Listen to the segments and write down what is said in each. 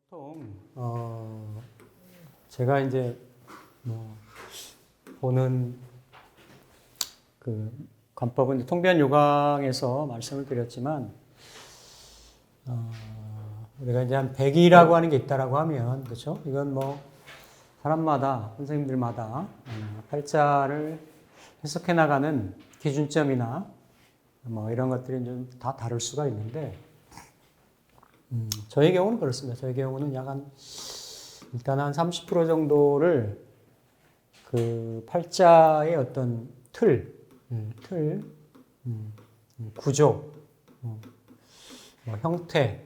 보통 제가 이제 보는 그 관법은 통변 요강에서 말씀을 드렸지만 우리가 이제 한 100이라고 하는 게 있다라고 하면 그렇죠? 이건 뭐 사람마다 선생님들마다 팔자를 해석해 나가는 기준점이나 뭐 이런 것들이 좀 다 다를 수가 있는데 저의 경우는 그렇습니다. 저의 경우는 일단 한 30% 정도를 그 팔자의 어떤 구조, 뭐 형태,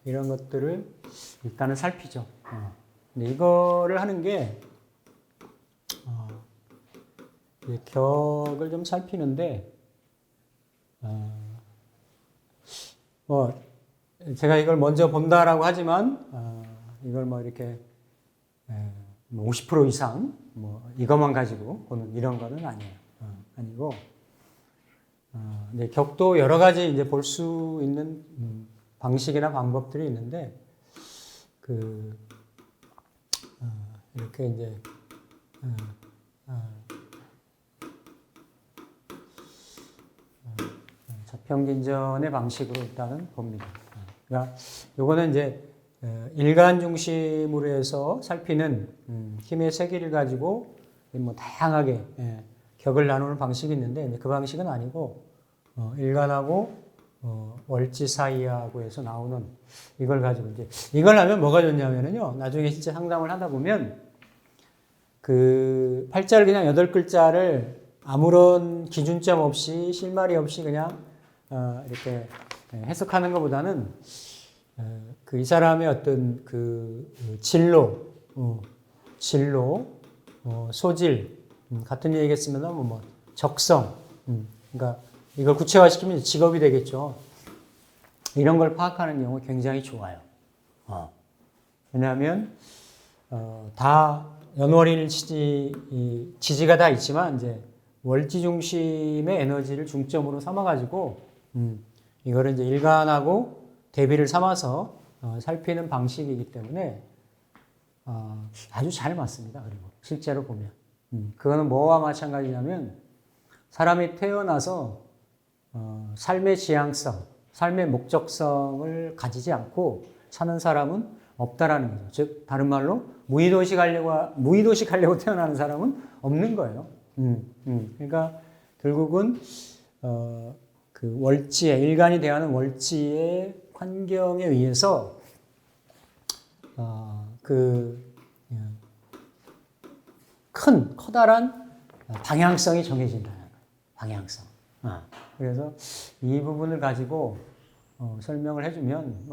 이런 것들을 일단은 살피죠. 근데 이거를 하는 게, 격을 좀 살피는데, 뭐, 제가 이걸 먼저 본다라고 하지만, 이걸 뭐 이렇게, 50% 이상, 뭐, 이것만 가지고 보는 이런 거는 아니에요. 아니고, 네, 격도 여러 가지 이제 볼 수 있는 방식이나 방법들이 있는데, 이렇게 이제, 저평균전의 방식으로 일단은 봅니다. 그러니까 요거는 이제 일간 중심으로 해서 살피는 힘의 세기를 가지고 뭐 다양하게 격을 나누는 방식이 있는데 그 방식은 아니고 일간하고 월지 사이하고 해서 나오는 이걸 가지고 이제 이걸 하면 뭐가 좋냐면요. 나중에 진짜 상담을 하다 보면 그 팔자를 그냥 8글자를 아무런 기준점 없이 실마리 없이 그냥 이렇게 해석하는 것보다는 그 이 사람의 어떤 그 진로, 소질 같은 얘기겠으면 뭐 적성, 그러니까 이걸 구체화시키면 직업이 되겠죠. 이런 걸 파악하는 경우 굉장히 좋아요. 왜냐하면 다 연월일 지지가 다 있지만 이제 월지 중심의 에너지를 중점으로 삼아가지고 이거를 이제 일간하고 대비를 삼아서 살피는 방식이기 때문에 아주 잘 맞습니다. 그리고 실제로 보면 그거는 뭐와 마찬가지냐면 사람이 태어나서 삶의 지향성, 삶의 목적성을 가지지 않고 사는 사람은 없다라는 거죠. 즉 다른 말로 무의도식하려고 태어나는 사람은 없는 거예요. 그러니까 결국은 그 월지에 일간이 대하는 월지의 환경에 의해서 커다란 방향성이 정해진다는 거예요. 방향성. 그래서 이 부분을 가지고 설명을 해주면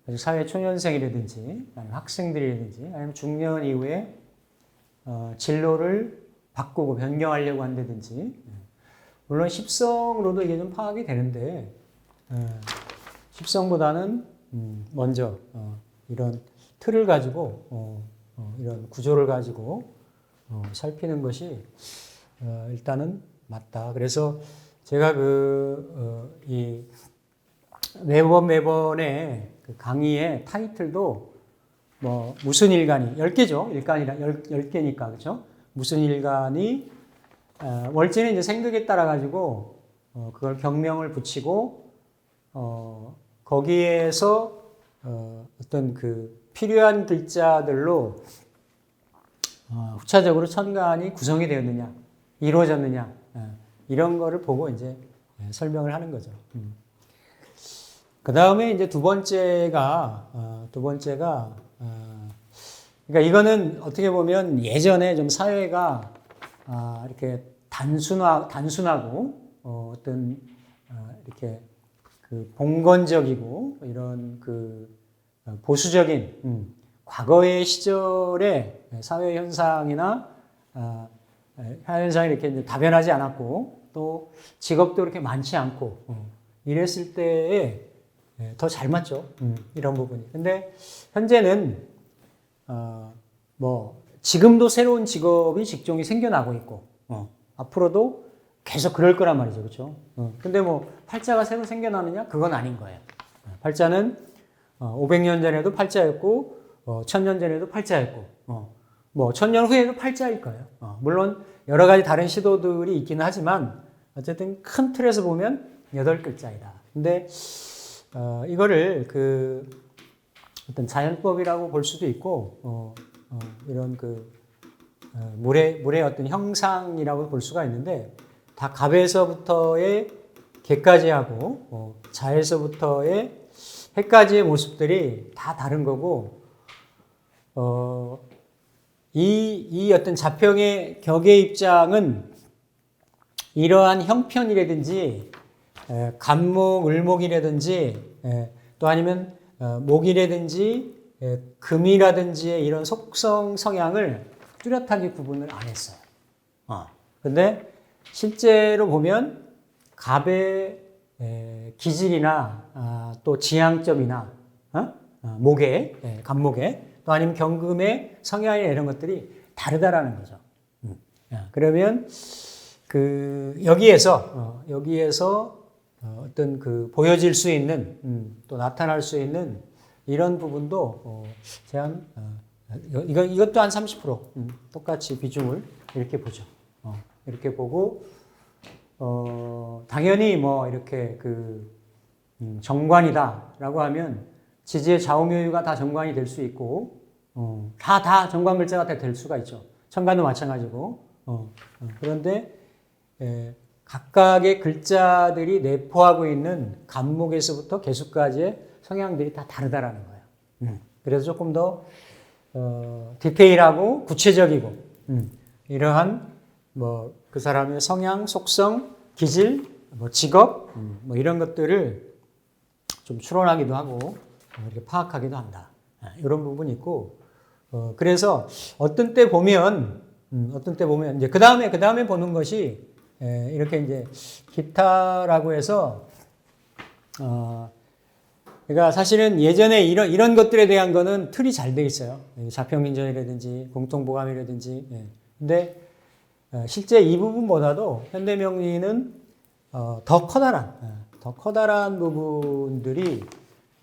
아주 사회 초년생이라든지 아니면 학생들이라든지 아니면 중년 이후에 진로를 바꾸고 변경하려고 한다든지 물론 십성으로도 이게 좀 파악이 되는데 십성보다는 먼저 이런 틀을 가지고 이런 구조를 가지고 살피는 것이 일단은 맞다. 그래서 제가 이 매번의 그 강의의 타이틀도 뭐 무슨 일간이 10개죠. 일간이라 10개니까 그렇죠? 무슨 일간이 월지는 이제 생극에 따라 가지고 그걸 경명을 붙이고 거기에서 어떤 그 필요한 글자들로 후차적으로 천간이 구성이 되었느냐, 이루어졌느냐 이런 거를 보고 이제 설명을 하는 거죠. 그 다음에 이제 두 번째가 그러니까 이거는 어떻게 보면 예전에 좀 사회가 이렇게 단순하고 어떤 이렇게 그 봉건적이고 이런 그 보수적인 과거의 시절의 사회 현상이나 현상이 이렇게 이제 다변하지 않았고 또 직업도 그렇게 많지 않고 이랬을 때에 더 잘 맞죠. 이런 부분이. 근데 현재는 뭐 지금도 새로운 직업이 직종이 생겨나고 있고 앞으로도 계속 그럴 거란 말이죠. 그렇죠? 근데 뭐 팔자가 새로 생겨나느냐? 그건 아닌 거예요. 팔자는 500년 전에도 팔자였고 1000년 전에도 팔자였고 뭐 1000년 후에도 팔자일 거예요. 물론 여러 가지 다른 시도들이 있기는 하지만 어쨌든 큰 틀에서 보면 8글자이다. 근데 이거를 그 어떤 자연법이라고 볼 수도 있고 이런 그 물의 어떤 형상이라고 볼 수가 있는데 다 갑에서부터의 개까지 하고 자에서부터의 해까지의 모습들이 다 다른 거고 이 어떤 자평의 격의 입장은 이러한 형편이라든지 간목, 을목이라든지 또 아니면 목이라든지 금이라든지의 이런 속성 성향을 뚜렷하게 구분을 안 했어요. 근데 실제로 보면 갑의 기질이나 또 지향점이나 목의 간목의 또 아니면 경금의 성향이나 이런 것들이 다르다라는 거죠. 그러면 그 여기에서 어떤 그 보여질 수 있는 또 나타날 수 있는 이런 부분도 제한 이것도 한 30% 똑같이 비중을 이렇게 보죠. 이렇게 보고 당연히 뭐 이렇게 그 정관이다라고 하면 지지의 좌우묘유가 다 정관이 될 수 있고 다 정관 글자가 다 될 수가 있죠. 천간도 마찬가지고 그런데 각각의 글자들이 내포하고 있는 간목에서부터 개수까지의 성향들이 다 다르다라는 거예요. 그래서 조금 더 디테일하고 구체적이고 이러한 뭐 그 사람의 성향, 속성, 기질, 뭐 직업 뭐 이런 것들을 좀 추론하기도 하고 이렇게 파악하기도 한다. 이런 부분이 있고 그래서 어떤 때 보면 이제 그 다음에 보는 것이 이렇게 이제 기타라고 해서 그러니까 사실은 예전에 이런 것들에 대한 거는 틀이 잘 돼 있어요. 자평민전이라든지 공통보감이라든지. 근데 실제 이 부분보다도 현대명리는 더 커다란 부분들이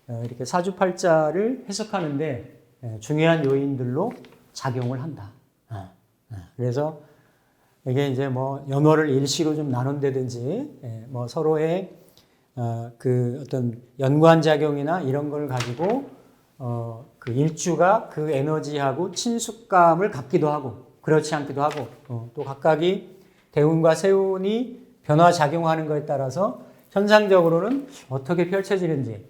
이렇게 사주팔자를 해석하는데 중요한 요인들로 작용을 한다. 그래서 이게 이제 뭐 연월을 일시로 좀 나눈다든지 뭐 서로의 그 어떤 연관작용이나 이런 걸 가지고 그 일주가 그 에너지하고 친숙감을 갖기도 하고 그렇지 않기도 하고 또 각각이 대운과 세운이 변화작용하는 것에 따라서 현상적으로는 어떻게 펼쳐지는지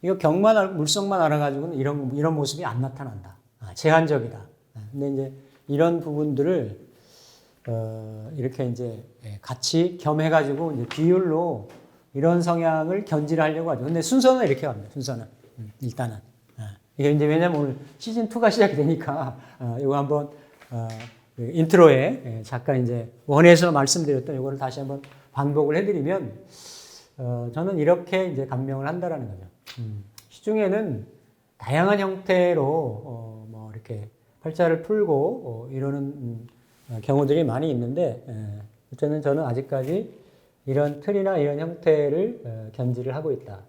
이거 경만 알고 물성만 알아가지고는 이런 모습이 안 나타난다. 제한적이다. 근데 이제 이런 부분들을 이렇게 이제 같이 겸해가지고 이제 비율로 이런 성향을 견지하려고 하죠. 근데 순서는 이렇게 갑니다. 순서는 일단은 이게 이제 왜냐면 오늘 시즌 2가 시작이 되니까 이거 한번 인트로에 잠깐 이제 원에서 말씀드렸던 이거를 다시 한번 반복을 해드리면 저는 이렇게 이제 감명을 한다라는 거죠. 시중에는 다양한 형태로 뭐 이렇게 팔자를 풀고 이러는 경우들이 많이 있는데 어쨌든 저는 아직까지 이런 틀이나 이런 형태를 견지를 하고 있다.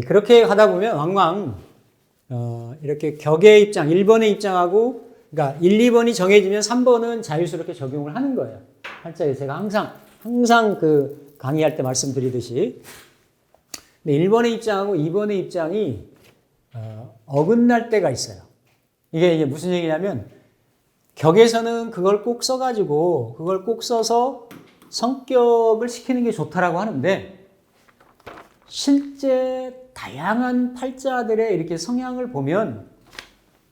그렇게 하다 보면 왕왕 이렇게 격의 입장, 1번의 입장하고 그러니까 1, 2번이 정해지면 3번은 자유스럽게 적용을 하는 거예요. 팔자에 제가 항상 그 강의할 때 말씀드리듯이. 근데 1번의 입장하고 2번의 입장이 어긋날 때가 있어요. 이게 무슨 얘기냐면 격에서는 그걸 꼭 써가지고 그걸 꼭 써서 성격을 시키는 게 좋다라고 하는데 실제 다양한 팔자들의 이렇게 성향을 보면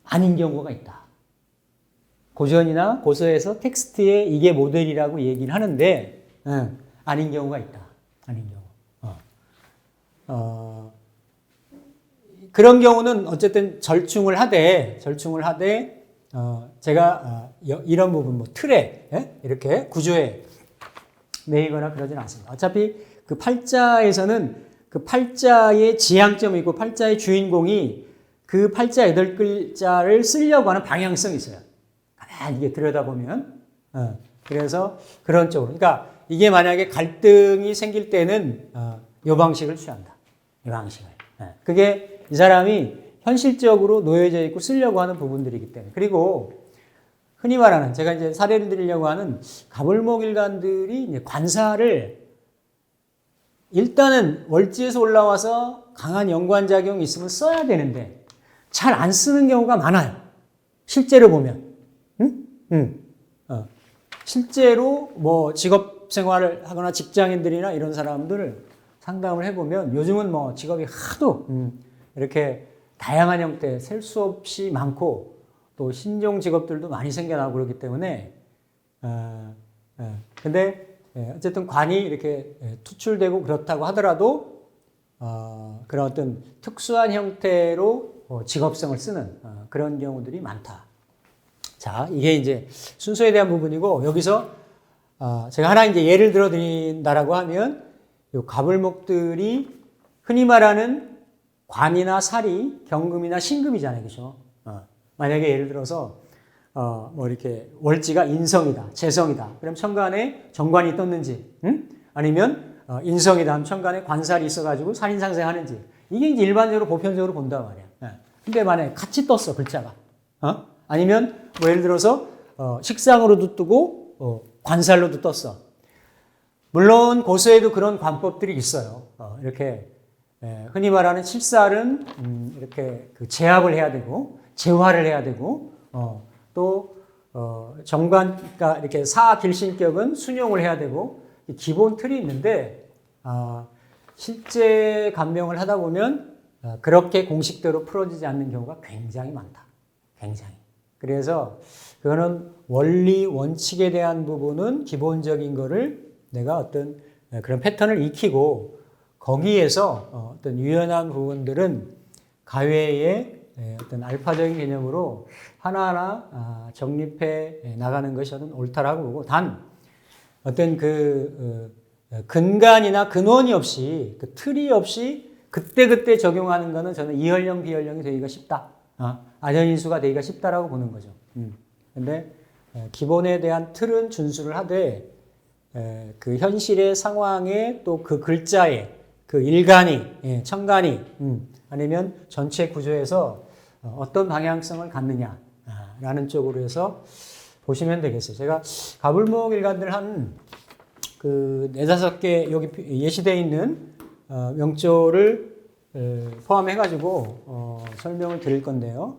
아닌 경우가 있다. 고전이나 고서에서 텍스트에 이게 모델이라고 얘기를 하는데 아닌 경우가 있다. 아닌 경우. 그런 경우는 어쨌든 절충을 하되 제가 이런 부분 뭐 틀에 이렇게 구조에 매이거나 그러진 않습니다. 어차피 그 팔자에서는 그 팔자의 지향점이 있고 팔자의 주인공이 그 팔자 8글자를 쓰려고 하는 방향성이 있어요. 잘 이게 들여다보면. 그래서 그런 쪽으로. 그러니까 이게 만약에 갈등이 생길 때는 이 방식을 취한다. 이 방식을. 그게 이 사람이 현실적으로 놓여져 있고 쓰려고 하는 부분들이기 때문에. 그리고 흔히 말하는 제가 이제 사례를 드리려고 하는 가불목 일간들이 이제 관사를 일단은 월지에서 올라와서 강한 연관작용이 있으면 써야 되는데 잘 안 쓰는 경우가 많아요. 실제로 보면. 실제로 뭐 직업 생활을 하거나 직장인들이나 이런 사람들을 상담을 해보면 요즘은 뭐 직업이 하도 이렇게 다양한 형태 셀 수 없이 많고 또 신종 직업들도 많이 생겨나고 그렇기 때문에 근데 어쨌든 관이 이렇게 투출되고 그렇다고 하더라도 그런 어떤 특수한 형태로 직업성을 쓰는 그런 경우들이 많다. 자, 이게 이제 순서에 대한 부분이고 여기서 제가 하나 이제 예를 들어 드린다라고 하면 요 가불목들이 흔히 말하는 관이나 살이 경금이나 신금이잖아요, 그렇죠? 만약에 예를 들어서 뭐 이렇게 월지가 인성이다, 재성이다. 그럼 천간에 정관이 떴는지, 아니면 인성이다 하면 천간에 관살이 있어가지고 살인상생하는지 이게 이제 일반적으로 보편적으로 본단 말이야. 근데 만약에 같이 떴어 글자가, 아니면 뭐 예를 들어서 식상으로도 뜨고 관살로도 떴어. 물론 고서에도 그런 관법들이 있어요. 이렇게 흔히 말하는 칠살은 이렇게 그 제압을 해야 되고 재화를 해야 되고 또 정관, 그러니까 이렇게 사길신격은 순용을 해야 되고 기본 틀이 있는데 실제 감명을 하다 보면 그렇게 공식대로 풀어지지 않는 경우가 굉장히 많다. 굉장히. 그래서 그거는 원리 원칙에 대한 부분은 기본적인 거를 내가 어떤 그런 패턴을 익히고 거기에서 어떤 유연한 부분들은 가외의 어떤 알파적인 개념으로 하나하나 정립해 나가는 것이 저는 옳다라고 보고 단 어떤 그 근간이나 근원이 없이 그 틀이 없이 그때그때 적용하는 거는 저는 이연령 비연령이 되기가 쉽다. 아전인수가 되기가 쉽다라고 보는 거죠. 근데 기본에 대한 틀은 준수를 하되 그 현실의 상황에 또 그 글자에 그 일간이, 천간이 아니면 전체 구조에서 어떤 방향성을 갖느냐라는 쪽으로 해서 보시면 되겠어요. 제가 가불목 일간들 한 그 4-5개 여기 예시되어 있는 명조를 포함해가지고 설명을 드릴 건데요.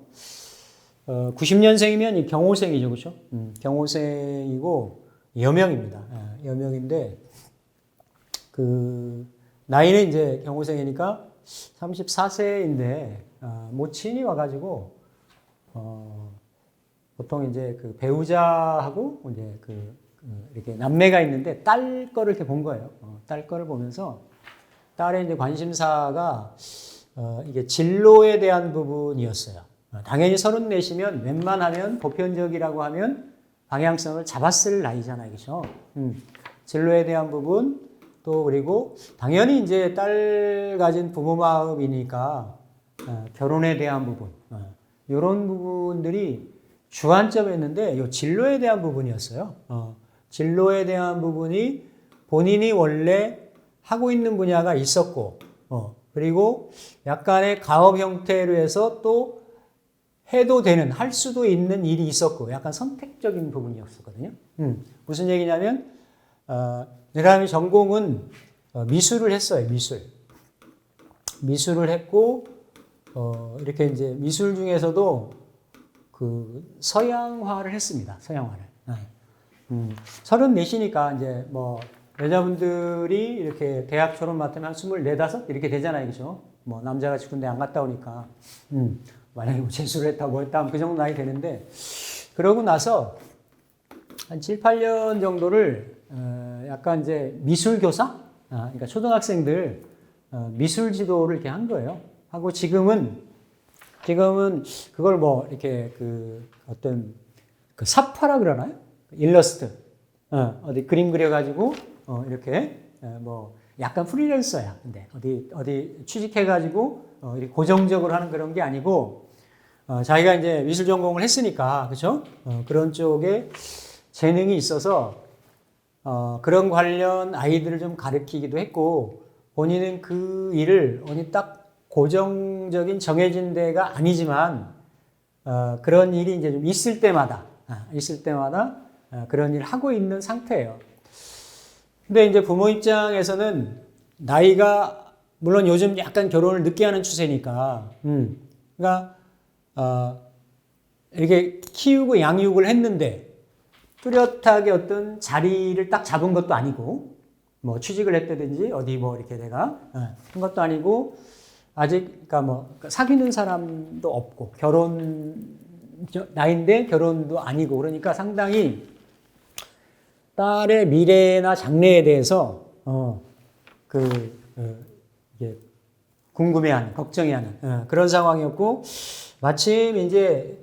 90년생이면 이 경호생이죠, 그렇죠? 경호생이고 여명입니다. 여명인데 그 나이는 이제 경호생이니까 34세인데 모친이 와가지고 보통 이제 그 배우자하고 이제 이렇게 남매가 있는데 딸 거를 이렇게 본 거예요. 딸 거를 보면서 딸의 이제 관심사가 이게 진로에 대한 부분이었어요. 당연히 34시면 웬만하면 보편적이라고 하면 방향성을 잡았을 나이잖아요, 그렇죠? 진로에 대한 부분 또 그리고 당연히 이제 딸 가진 부모 마음이니까 결혼에 대한 부분 이런 부분들이 주안점이었는데 이 진로에 대한 부분이었어요. 진로에 대한 부분이 본인이 원래 하고 있는 분야가 있었고 그리고 약간의 가업 형태로 해서 또 해도 되는 할 수도 있는 일이 있었고 약간 선택적인 부분이었었거든요. 무슨 얘기냐면 이 사람이 전공은 미술을 했어요. 미술을 했고 이렇게 이제 미술 중에서도 그 서양화를 했습니다. 서양화를. 34시니까 이제 뭐 여자분들이 이렇게 대학 졸업 맡으면 한 24, 5 이렇게 되잖아요. 그죠? 뭐 남자가 군대 안 갔다 오니까 만약에 뭐 재수를 했다 뭐 했다 하면 그 정도 나이 되는데 그러고 나서 한 7, 8년 정도를 약간 이제 미술 교사? 그러니까 초등학생들 미술 지도를 이렇게 한 거예요. 하고 지금은 그걸 뭐 이렇게 그 어떤 그 사파라 그러나요? 일러스트. 어디 그림 그려가지고 이렇게 뭐 약간 프리랜서야. 근데 어디 취직해가지고 이렇게 고정적으로 하는 그런 게 아니고 자기가 이제 미술 전공을 했으니까, 그죠? 그런 쪽에 재능이 있어서, 그런 관련 아이들을 좀 가르치기도 했고, 본인은 그 일을 딱 고정적인 정해진 데가 아니지만, 그런 일이 이제 좀 있을 때마다 그런 일을 하고 있는 상태예요. 근데 이제 부모 입장에서는 나이가, 물론 요즘 약간 결혼을 늦게 하는 추세니까, 그러니까, 이렇게 키우고 양육을 했는데, 뚜렷하게 어떤 자리를 딱 잡은 것도 아니고, 뭐 취직을 했다든지, 어디 뭐 이렇게 내가, 한 것도 아니고, 아직, 그러니까 뭐, 사귀는 사람도 없고, 나이인데 결혼도 아니고, 그러니까 상당히 딸의 미래나 장래에 대해서, 이게 궁금해하는, 걱정해하는, 그런 상황이었고, 마침 이제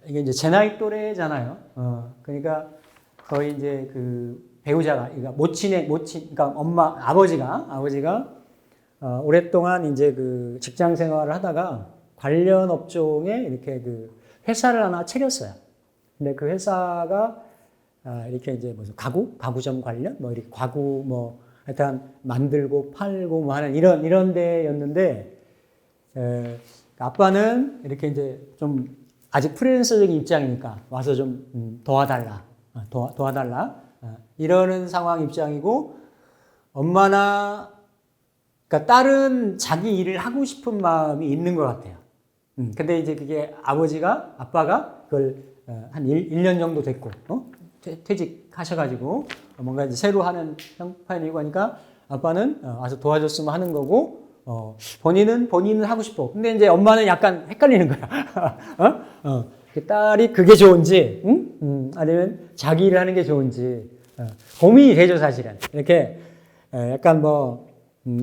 이게 이제 제 나이 또래잖아요. 그러니까 거의 이제 그 배우자가, 그러니까 그러니까 아버지가 오랫동안 이제 그 직장 생활을 하다가 관련 업종에 이렇게 그 회사를 하나 차렸어요. 근데 그 회사가 이렇게 이제 무슨 가구점 관련 뭐 이렇게 가구 뭐 하여튼 만들고 팔고 뭐 하는 이런 데였는데, 아빠는 이렇게 이제 좀 아직 프리랜서적인 입장이니까 와서 좀 도와달라 이러는 상황 입장이고, 엄마나 그러니까 딸은 자기 일을 하고 싶은 마음이 있는 것 같아요. 근데 이제 그게 아빠가 그걸 한 1년 정도 됐고, 퇴직하셔가지고 뭔가 이제 새로 하는 형편이고 하니까 아빠는 와서 도와줬으면 하는 거고, 본인은 하고 싶어. 근데 이제 엄마는 약간 헷갈리는 거야. 그 딸이 그게 좋은지, 아니면 자기 일을 하는 게 좋은지, 고민이 되죠, 사실은. 이렇게, 약간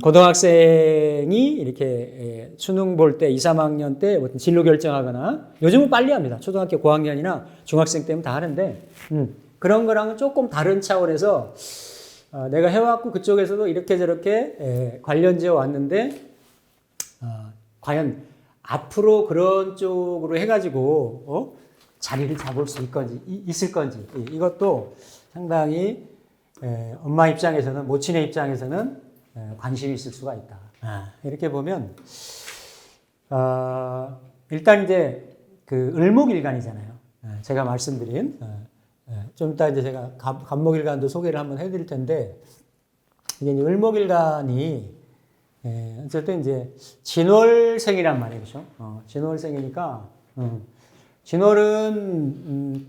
고등학생이 이렇게 수능 볼 때 2, 3학년 때 어떤 진로 결정하거나, 요즘은 빨리 합니다. 초등학교 고학년이나 중학생 때면 다 하는데, 그런 거랑은 조금 다른 차원에서 내가 해왔고 그쪽에서도 이렇게 저렇게 관련지어 왔는데, 과연 앞으로 그런 쪽으로 해가지고 자리를 잡을 수 있을 건지 이것도 상당히 엄마 입장에서는, 모친의 입장에서는 관심이 있을 수가 있다. 이렇게 보면 일단 이제 그 을목일간이잖아요. 제가 말씀드린 좀 이따 이제 제가 간목일간도 소개를 한번 해드릴 텐데, 이게 이제 을목일간이 어쨌든 이제 진월생이란 말이에요, 그렇죠? 진월생이니까 진월은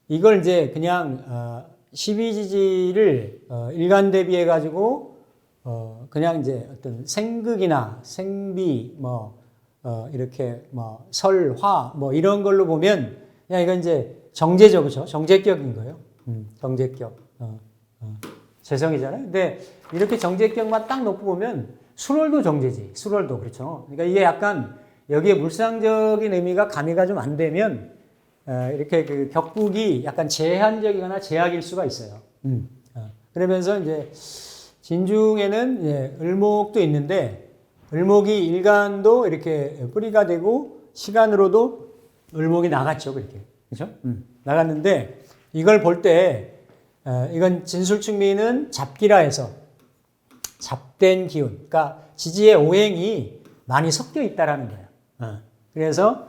이걸 이제 그냥 12지지를 일간 대비해 가지고 그냥 이제 어떤 생극이나 생비 이렇게 설화 이런 걸로 보면 그냥 이건 이제 정제죠, 그렇죠? 정제격인 거예요. 정제격. 재성이잖아요. 근데 이렇게 정제격만 딱 놓고 보면 수월도 정제지. 수월도 그렇죠. 그러니까 이게 약간 여기에 물상적인 의미가 가미가 좀 안 되면 이렇게 그 격국이 약간 제한적이거나 제약일 수가 있어요. 그러면서 이제 진중에는 을목도 있는데, 을목이 일간도 이렇게 뿌리가 되고 시간으로도 을목이 나갔죠, 그렇게. 그렇죠? 나갔는데 이걸 볼 때 이건 진술충미는 잡기라 해서 잡된 기운, 그러니까 지지의 오행이 많이 섞여 있다라는 거예요. 그래서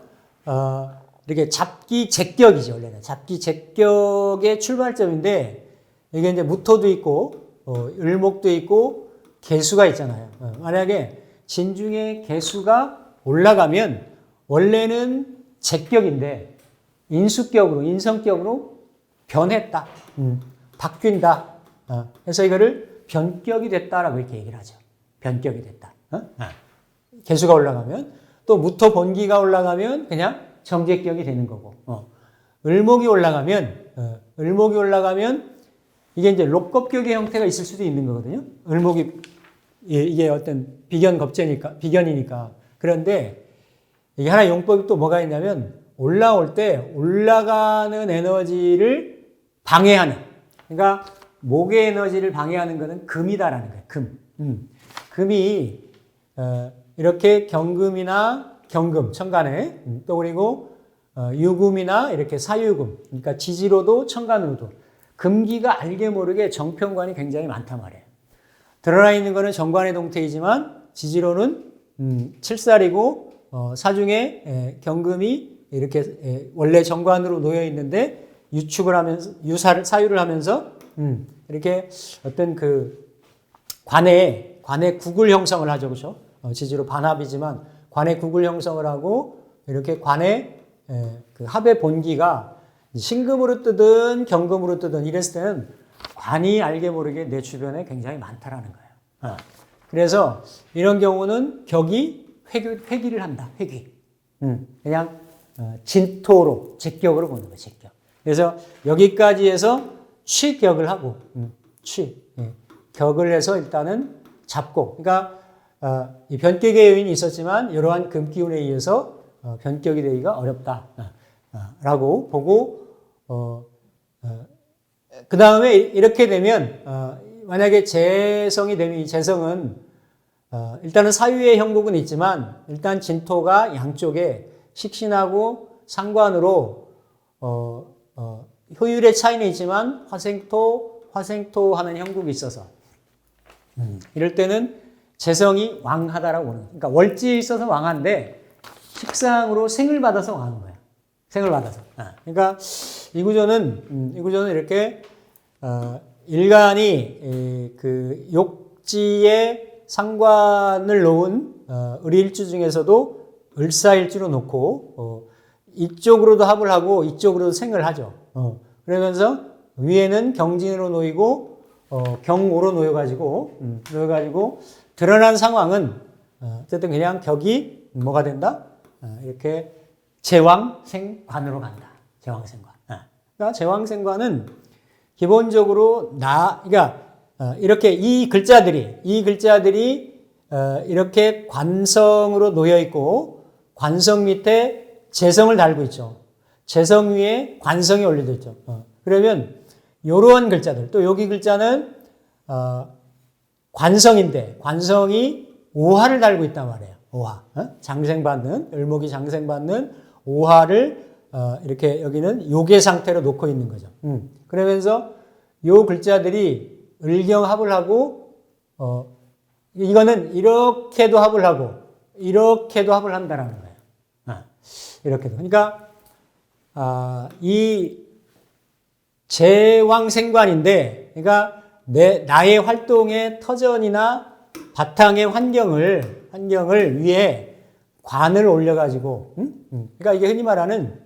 이렇게 잡기 제격이죠, 원래는. 잡기 제격의 출발점인데, 이게 이제 무토도 있고 을목도 있고 개수가 있잖아요. 만약에 진중의 개수가 올라가면 원래는 제격인데 인수격으로, 인성격으로 변했다, 바뀐다. 그래서 이거를 변격이 됐다라고 이렇게 얘기를 하죠. 변격이 됐다. 개수가 올라가면, 또 무토 본기가 올라가면 그냥 정제격이 되는 거고, 을목이 올라가면 이게 이제 록겁격의 형태가 있을 수도 있는 거거든요. 을목이 이게 어떤 비견이니까. 그런데 이게 하나 용법이 또 뭐가 있냐면, 올라올 때 올라가는 에너지를 방해하는, 그러니까 목의 에너지를 방해하는 것은 금이다라는 거예요. 금. 금이 이렇게 경금이나 경금, 천간에 또 그리고 유금이나 이렇게 사유금, 그러니까 지지로도 천간으로도 금기가 알게 모르게 정편관이 굉장히 많단 말이에요. 드러나 있는 거는 정관의 동태이지만 지지로는 칠살이고 사중에 경금이 이렇게 원래 정관으로 놓여 있는데 유축을 하면서 사유를 하면서 이렇게 어떤 그 관에 국을 형성을 하죠, 그렇죠? 지지로 반합이지만 관에 국을 형성을 하고 이렇게 관에 그 합의 본기가 신금으로 뜨든 경금으로 뜨든 이랬을 때는 관이 알게 모르게 내 주변에 굉장히 많다라는 거예요. 그래서 이런 경우는 격이 회귀를 한다. 회귀. 그냥 진토로 직격으로 보는 거예요. 직격. 그래서 여기까지 해서 취격을 하고 격을 해서 일단은 잡고, 그러니까 이 변격의 요인이 있었지만 이러한 금기운에 의해서 변격이 되기가 어렵다라고 보고 그 다음에 이렇게 되면 만약에 재성이 되면 이 재성은 일단은 사유의 형국은 있지만 일단 진토가 양쪽에 식신하고 상관으로 효율의 차이는 있지만 화생토 하는 형국이 있어서 이럴 때는 재성이 왕하다라고 보는 거예요. 그러니까 월지에 있어서 왕한데 식상으로 생을 받아서 왕한 거예요. 생을 받아서. 그러니까 이 구조는 이렇게 일간이 그 욕지에 상관을 놓은 을일주 중에서도 을사일주로 놓고 이쪽으로도 합을 하고 이쪽으로도 생을 하죠. 그러면서 위에는 경진으로 놓이고 경오로 놓여가지고 드러난 상황은 어쨌든 그냥 격이 뭐가 된다? 이렇게 제왕생관으로 간다. 제왕생관. 그러니까 제왕생관은 기본적으로 그러니까 이렇게 이 글자들이 이렇게 관성으로 놓여 있고 관성 밑에 재성을 달고 있죠. 재성 위에 관성이 올려져 있죠. 그러면 이러한 글자들, 또 여기 글자는 관성인데 관성이 오화를 달고 있단 말이에요. 오화. 장생받는, 을목이 장생받는 오화를 이렇게 여기는 요계 상태로 놓고 있는 거죠. 그러면서 요 글자들이 을경합을 하고 이거는 이렇게도 합을 하고 이렇게도 합을 한다라는 거예요. 이렇게도. 그러니까 이 제왕생관인데, 그러니까 나의 활동의 터전이나 바탕의 환경을 위해 관을 올려가지고, 그러니까 이게 흔히 말하는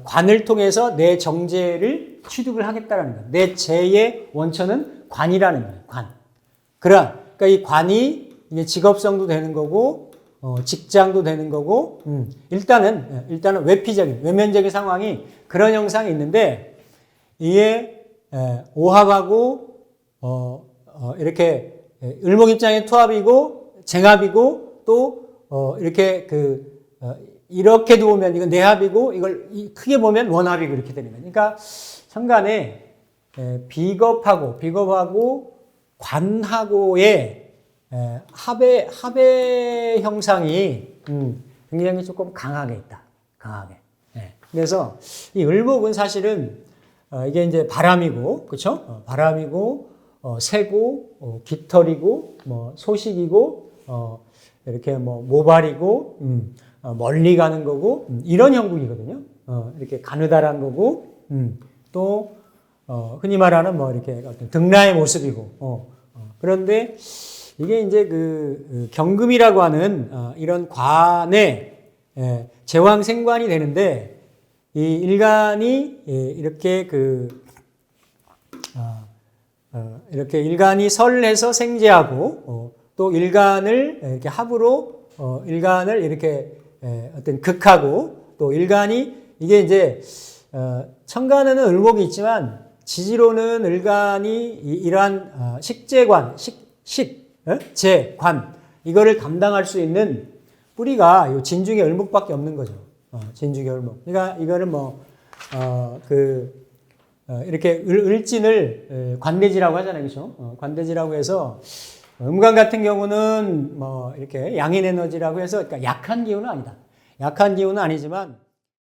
관을 통해서 내 정제를 취득을 하겠다라는 거예요. 내 재의 원천은 관이라는 거예요. 관. 그러니까 이 관이 이게 직업성도 되는 거고, 직장도 되는 거고, 일단은 외면적인 상황이 그런 형상이 있는데, 이게 오합하고 이렇게 을목 입장에 투합이고 쟁합이고 또 이렇게 이렇게도 보면 이건 내합이고 이걸 크게 보면 원합이고 이렇게 되는 거예요. 그러니까 천간에 비겁하고 관하고의 합의 형상이 굉장히 조금 강하게 있다. 강하게. 그래서 이 을목은 사실은 이게 이제 바람이고, 그렇죠? 바람이고, 새고, 깃털이고, 소식이고, 이렇게 모발이고, 멀리 가는 거고, 이런 형국이거든요. 이렇게 가느다란 거고, 또 흔히 말하는 이렇게 어떤 등라의 모습이고, 그런데 이게 이제 경금이라고 하는 이런 관에 제왕생관이 되는데, 이 일간이 이렇게 이렇게 일간이 설해서 생재하고 또 일간을 이렇게 합으로 일간을 이렇게 어떤 극하고 또 일간이 이게 이제 천간에는 을목이 있지만 지지로는 을간이 이러한 식재관, 재관 이거를 감당할 수 있는 뿌리가 요 진중의 을목밖에 없는 거죠. 진중의 을목. 그러니까 이거는 이렇게 을진을 관대지라고 하잖아요. 그렇죠? 관대지라고 해서 음간 같은 경우는 뭐 이렇게 양인 에너지라고 해서 그러니까 약한 기운은 아니다. 약한 기운은 아니지만